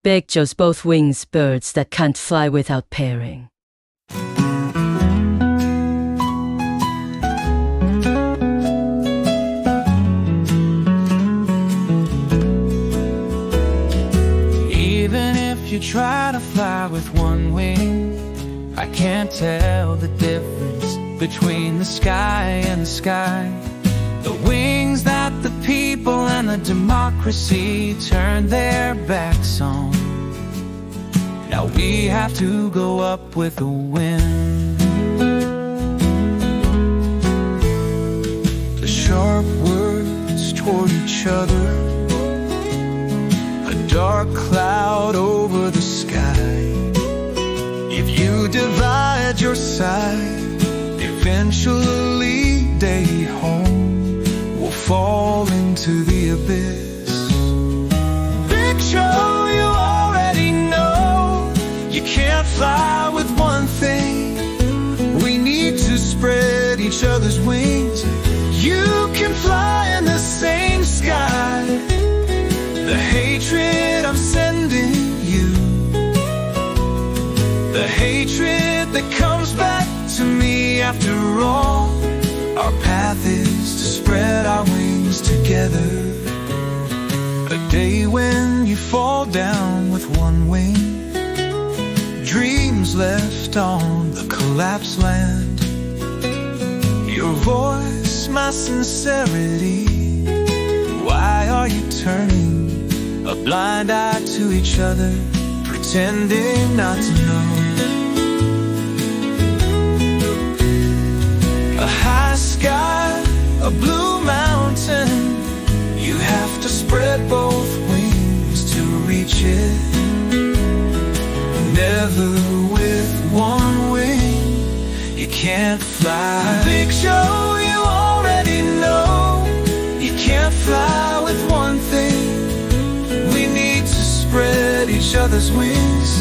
Biikjo's both wings, birds that can't fly without pairing. Even if you try to fly with one wing, I can't tell the difference between the sky and the sky. The wings that the people and the democracy turned their backs on. Now we have to go up with the wind. The sharp words toward each other, a dark cloud over the sky. If you divide your side, eventually Daehan will fall into the abyss. Biikjo, you already know you can't fly with one thing. We need to spread each other's wings. You can fly in the same sky. The hatred I'm sending you, the hatred that comes back to me after all. Our path is to spread our wings together. A day when you fall down with one wing, dreams left on the collapsed land. Your voice, my sincerity. Why are you turning a blind eye to each other, pretending not to know? A high sky, a blue mountain, you have to spread both wings to reach it. Never with one wing, you can't fly. Biikjo, you already know you can't fly with one thing. We need to spread each other's wings.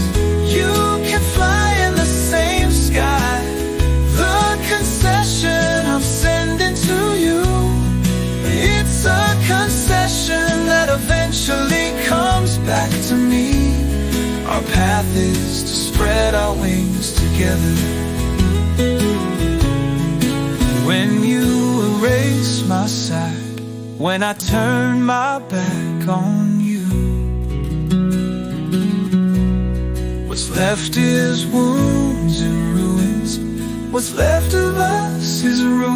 You can fly in the same sky. The concession I'm sending to you, it's a concession that eventually comes back to me. Our path is to spread our wings together. When you erase my side, when I turn my back on you, what's left is wounds and ruins. What's left of us is ruin.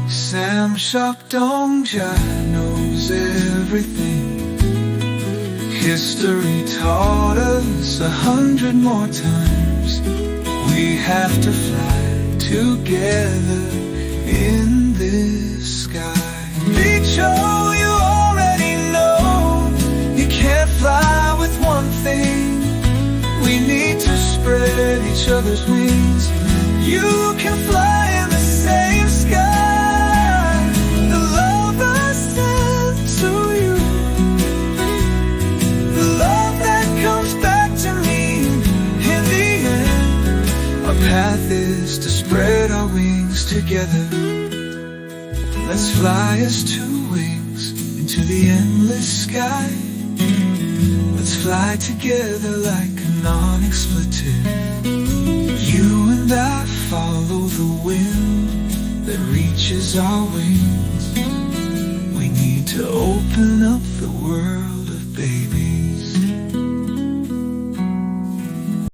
Sam Shok Dongjai knows everything. History taught us 100 more times. We have to fly together in this sky. Biikjo, you already know you can't fly with one thing. We need to spread each other's wings. You can fly in the same sky. The love I send to you, the love that comes back to me in the end. Our path is to spread our wings together. Let's fly as two wings into the endless sky. Let's fly together like an onyx splitter. You and I follow the wind that reaches our wings. We need to open up the world of babies.